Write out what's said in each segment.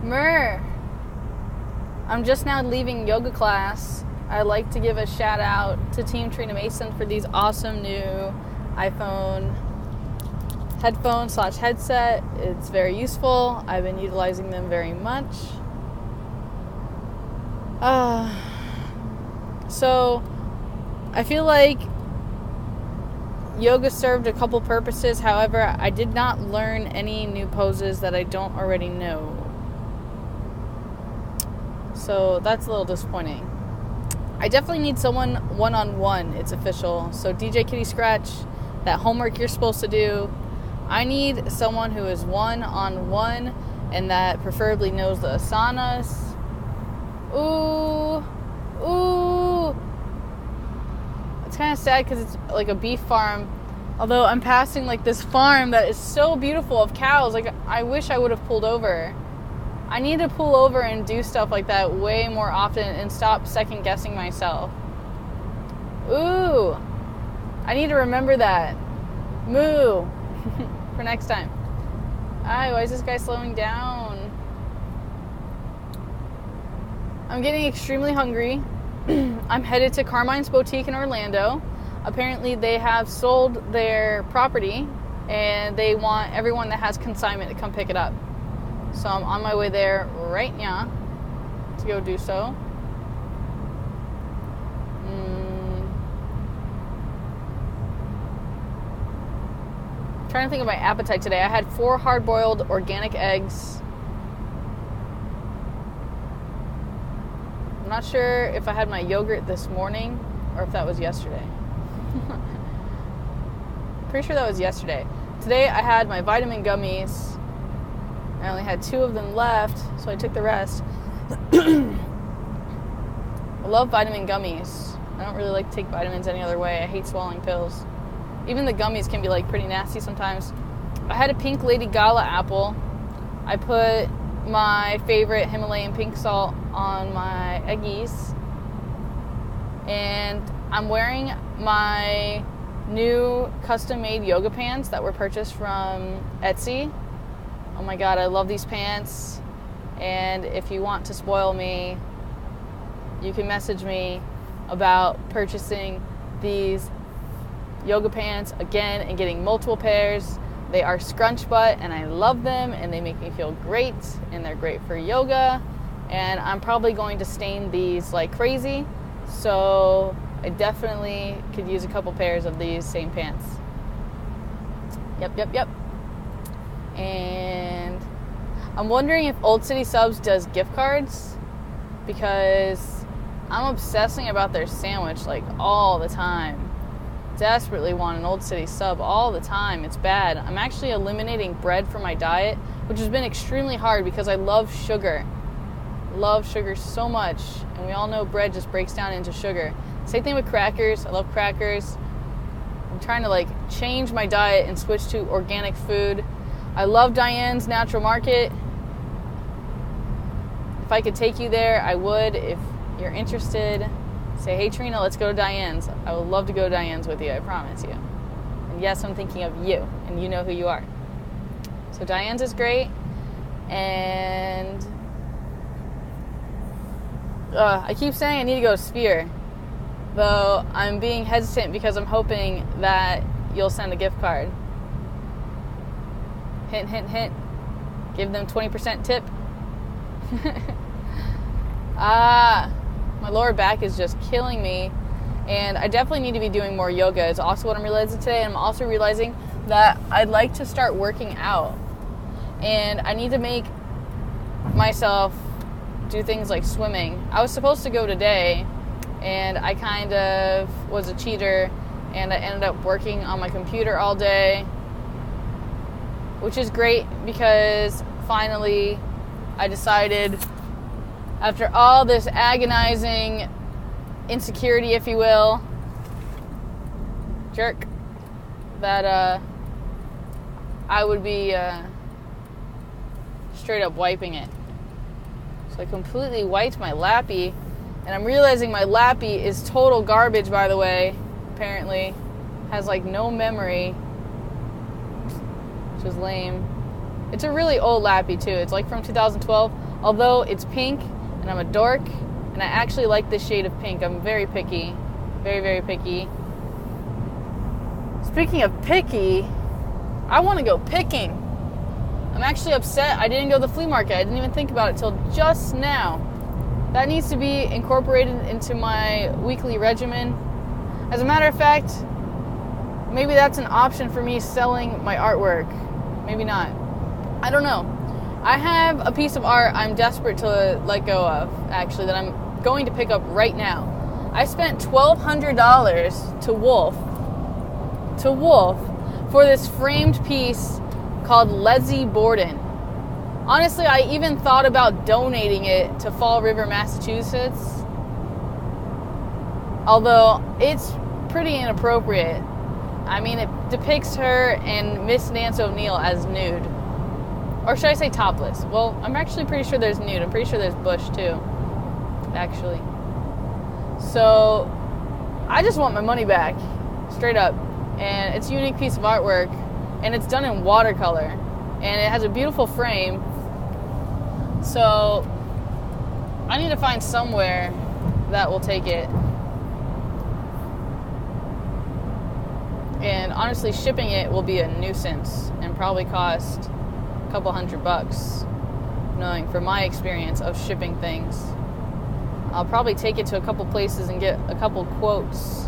Mer, I'm just now leaving yoga class. I'd like to give a shout out to Team Trina Mason for these awesome new iPhone headphone/headset. It's very useful. I've been utilizing them very much. So I feel like yoga served a couple purposes. However, I did not learn any new poses that I don't already know. So that's a little disappointing. I definitely need someone one-on-one. It's official. So DJ Kitty Scratch, that homework you're supposed to do, I need someone who is one-on-one and that preferably knows the asanas. Ooh. It's kind of sad because it's like a beef farm. Although I'm passing like this farm that is so beautiful of cows. Like, I wish I would have pulled over. I need to pull over and do stuff like that way more often and stop second guessing myself. Ooh. I need to remember that. Moo. For next time. Why is this guy slowing down? I'm getting extremely hungry. I'm headed to Carmine's Boutique in Orlando. Apparently they have sold their property and they want everyone that has consignment to come pick it up. So I'm on my way there right now to go do so. I'm trying to think of my appetite today. I had 4 hard-boiled organic eggs. I'm not sure if I had my yogurt this morning or if that was yesterday. Pretty sure that was yesterday. Today I had my vitamin gummies. I only had 2 of them left, so I took the rest. I love vitamin gummies. I don't really like to take vitamins any other way. I hate swallowing pills. Even the gummies can be like pretty nasty sometimes. I had a Pink Lady Gala apple. I put my favorite Himalayan pink salt on my eggies. And I'm wearing my new custom-made yoga pants that were purchased from Etsy. Oh my god, I love these pants. And if you want to spoil me, you can message me about purchasing these yoga pants again and getting multiple pairs. They are scrunch butt and I love them and they make me feel great and they're great for yoga. And I'm probably going to stain these like crazy. So I definitely could use a couple pairs of these same pants. Yep. And I'm wondering if Old City Subs does gift cards because I'm obsessing about their sandwich like all the time. Desperately want an Old City Sub all the time. It's bad. I'm actually eliminating bread from my diet, which has been extremely hard because I love sugar. Love sugar so much, and we all know bread just breaks down into sugar. Same thing with crackers. I love crackers. I'm trying to like change my diet and switch to organic food. I love Diane's Natural Market. If I could take you there, I would. If you're interested, say, hey Trina, let's go to Diane's. I would love to go to Diane's with you, I promise you. And yes, I'm thinking of you, and you know who you are. So Diane's is great, and I keep saying I need to go to Sphere, though I'm being hesitant because I'm hoping that you'll send a gift card. Hint, hint, hint. Give them 20% tip. My lower back is just killing me, and I definitely need to be doing more yoga. It's also what I'm realizing today, and I'm also realizing that I'd like to start working out, and I need to make myself do things like swimming. I was supposed to go today, and I kind of was a cheater, and I ended up working on my computer all day, which is great because finally I decided, after all this agonizing insecurity, if you will, that I would be straight up wiping it. So I completely wiped my lappy, and I'm realizing my lappy is total garbage, by the way. Apparently has like no memory, which is lame. It's a really old lappy too. It's like from 2012. Although it's pink and I'm a dork and I actually like this shade of pink. I'm very picky. Very, very picky. Speaking of picky, I want to go picking. I'm actually upset I didn't go to the flea market. I didn't even think about it till just now. That needs to be incorporated into my weekly regimen. As a matter of fact, maybe that's an option for me selling my artwork. Maybe not. I don't know. I have a piece of art I'm desperate to let go of, actually, that I'm going to pick up right now. I spent $1,200 to Wolf for this framed piece called Leslie Borden. Honestly, I even thought about donating it to Fall River, Massachusetts. Although it's pretty inappropriate. I mean, it depicts her and Miss Nance O'Neill as nude. Or should I say topless? Well, I'm actually pretty sure there's nude. I'm pretty sure there's bush too, actually. So, I just want my money back, straight up. And it's a unique piece of artwork, and it's done in watercolor. And it has a beautiful frame. So, I need to find somewhere that will take it. And honestly, shipping it will be a nuisance and probably cost a couple $100, knowing from my experience of shipping things. I'll probably take it to a couple places and get a couple quotes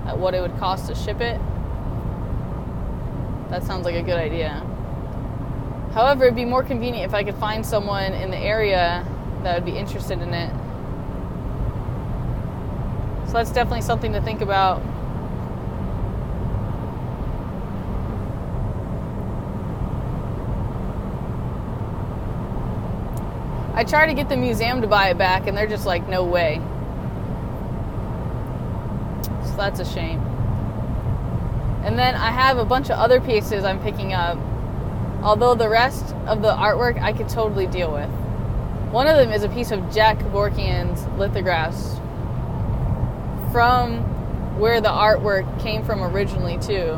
at what it would cost to ship it. That sounds like a good idea. However, it'd be more convenient if I could find someone in the area that would be interested in it. So that's definitely something to think about. I tried to get the museum to buy it back, and they're just like, no way. So that's a shame. And then I have a bunch of other pieces I'm picking up, although the rest of the artwork I could totally deal with. One of them is a piece of Jack Kevorkian's lithographs from where the artwork came from originally, too.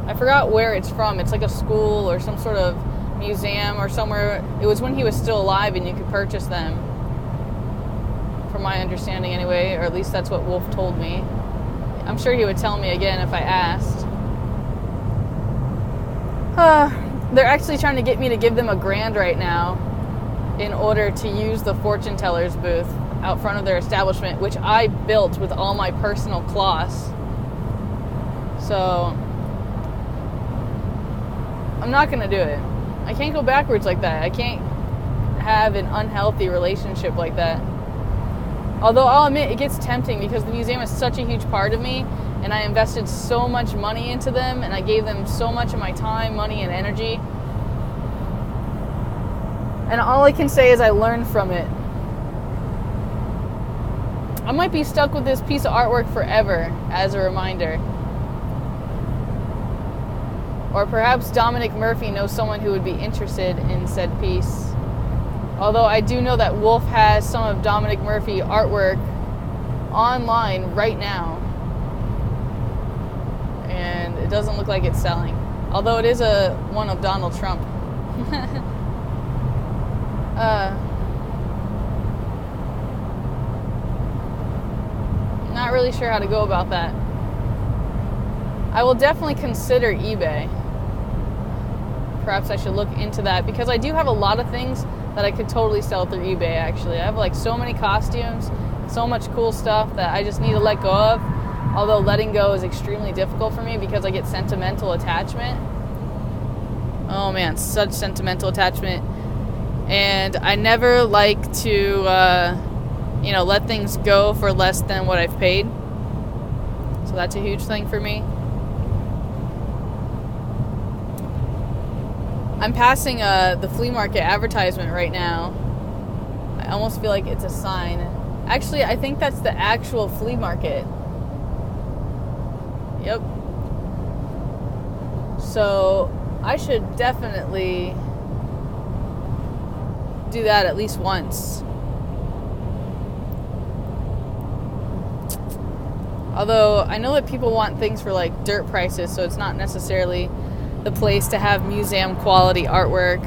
I forgot where it's from. It's like a school or some sort of museum or somewhere. It was when he was still alive and you could purchase them, from my understanding anyway, or at least that's what Wolf told me. I'm sure he would tell me again if I asked. They're actually trying to get me to give them $1,000 right now in order to use the fortune teller's booth out front of their establishment, which I built with all my personal cloths. So I'm not going to do it. I can't go backwards like that. I can't have an unhealthy relationship like that. Although I'll admit it gets tempting because the museum is such a huge part of me, and I invested so much money into them, and I gave them so much of my time, money, and energy. And all I can say is I learned from it. I might be stuck with this piece of artwork forever as a reminder. Or perhaps Dominic Murphy knows someone who would be interested in said piece. Although I do know that Wolf has some of Dominic Murphy artwork online right now. And it doesn't look like it's selling. Although it is one of Donald Trump. Not really sure how to go about that. I will definitely consider eBay. Perhaps I should look into that because I do have a lot of things that I could totally sell through eBay, actually. I have like so many costumes, so much cool stuff that I just need to let go of. Although letting go is extremely difficult for me because I get sentimental attachment. Oh man, such sentimental attachment. And I never like to, let things go for less than what I've paid. So that's a huge thing for me. I'm passing the flea market advertisement right now. I almost feel like it's a sign. Actually, I think that's the actual flea market. Yep. So I should definitely do that at least once. Although I know that people want things for like dirt prices, so it's not necessarily the place to have museum quality artwork.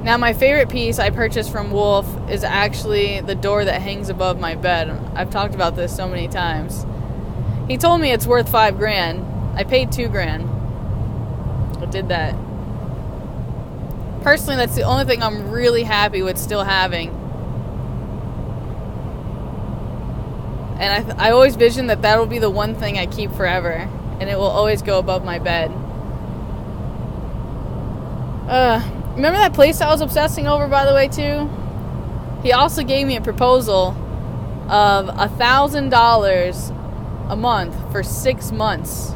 Now, my favorite piece I purchased from Wolf is actually the door that hangs above my bed. I've talked about this so many times. He told me it's worth $5,000. I paid $2,000. I did that. Personally, that's the only thing I'm really happy with still having. And I always vision that will be the one thing I keep forever. And it will always go above my bed. Remember that place I was obsessing over, by the way, too? He also gave me a proposal of $1,000 a month for 6 months.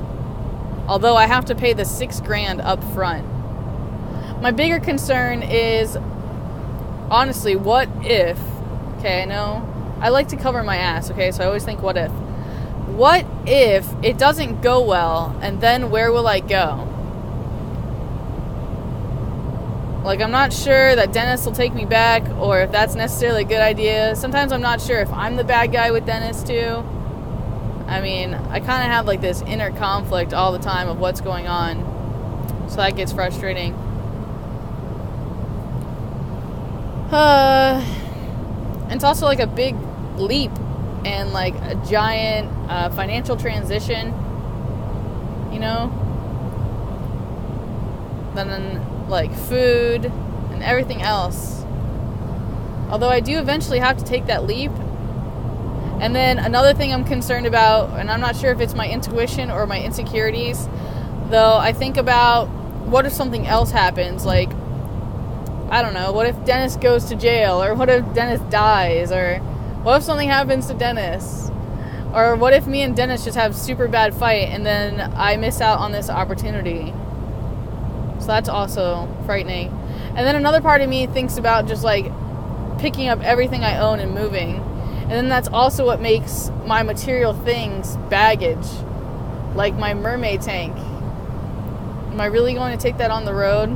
Although I have to pay the $6,000 up front. My bigger concern is, honestly, what if, okay, I know, I like to cover my ass, okay, so I always think, what if? What if it doesn't go well, and then where will I go? Like, I'm not sure that Dennis will take me back, or if that's necessarily a good idea. Sometimes I'm not sure if I'm the bad guy with Dennis, too. I mean, I kind of have, like, this inner conflict all the time of what's going on. So that gets frustrating. It's also, like, a big leap and, like, a giant financial transition, you know? Then, like, food and everything else. Although I do eventually have to take that leap. And then another thing I'm concerned about, and I'm not sure if it's my intuition or my insecurities, though I think about, what if something else happens? Like, I don't know, what if Dennis goes to jail? Or what if Dennis dies? Or what if something happens to Dennis? Or what if me and Dennis just have a super bad fight and then I miss out on this opportunity? So that's also frightening. And then another part of me thinks about just, like, picking up everything I own and moving. And then that's also what makes my material things baggage. Like my mermaid tank. Am I really going to take that on the road?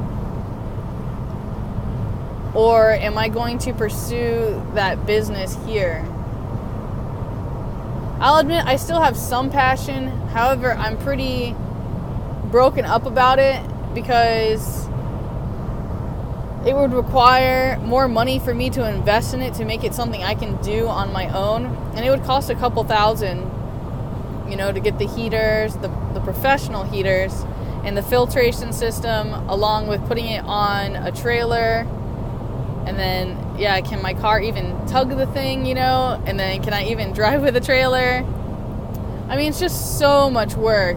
Or am I going to pursue that business here? I'll admit I still have some passion. However, I'm pretty broken up about it because it would require more money for me to invest in it to make it something I can do on my own. And it would cost a couple $1,000, you know, to get the heaters, the professional heaters, and the filtration system, along with putting it on a trailer. And then, yeah, can my car even tug the thing, you know? And then can I even drive with a trailer? I mean, it's just so much work.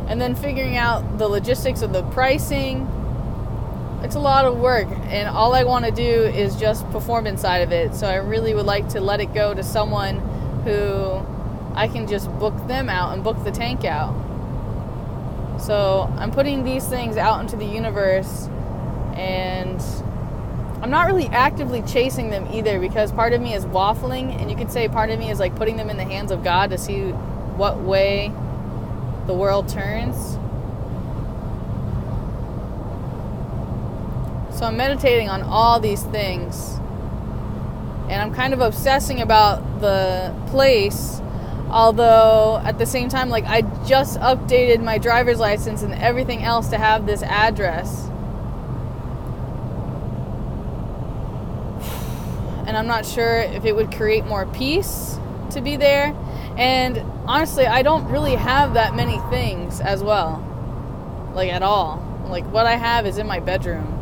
And then figuring out the logistics of the pricing. It's a lot of work, and all I want to do is just perform inside of it. So I really would like to let it go to someone who I can just book them out and book the tank out. So I'm putting these things out into the universe, and I'm not really actively chasing them either, because part of me is waffling, and you could say part of me is like putting them in the hands of God to see what way the world turns. So I'm meditating on all these things, and I'm kind of obsessing about the place, although at the same time, like, I just updated my driver's license and everything else to have this address. And I'm not sure if it would create more peace to be there. And honestly, I don't really have that many things as well, like, at all. Like, what I have is in my bedroom.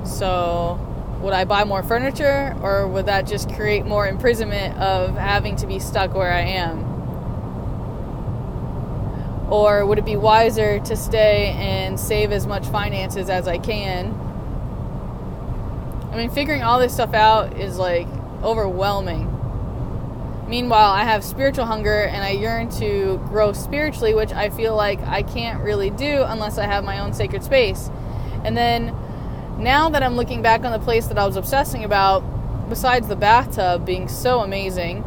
So, would I buy more furniture, or would that just create more imprisonment of having to be stuck where I am? Or would it be wiser to stay and save as much finances as I can? I mean, figuring all this stuff out is, like, overwhelming. Meanwhile, I have spiritual hunger, and I yearn to grow spiritually, which I feel like I can't really do unless I have my own sacred space. And then, now that I'm looking back on the place that I was obsessing about, besides the bathtub being so amazing,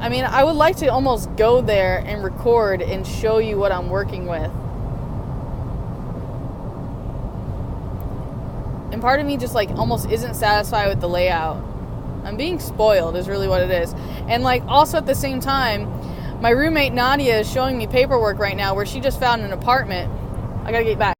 I mean, I would like to almost go there and record and show you what I'm working with. And part of me just, like, almost isn't satisfied with the layout. I'm being spoiled is really what it is. And, like, also at the same time, my roommate Nadia is showing me paperwork right now where she just found an apartment. I gotta get back.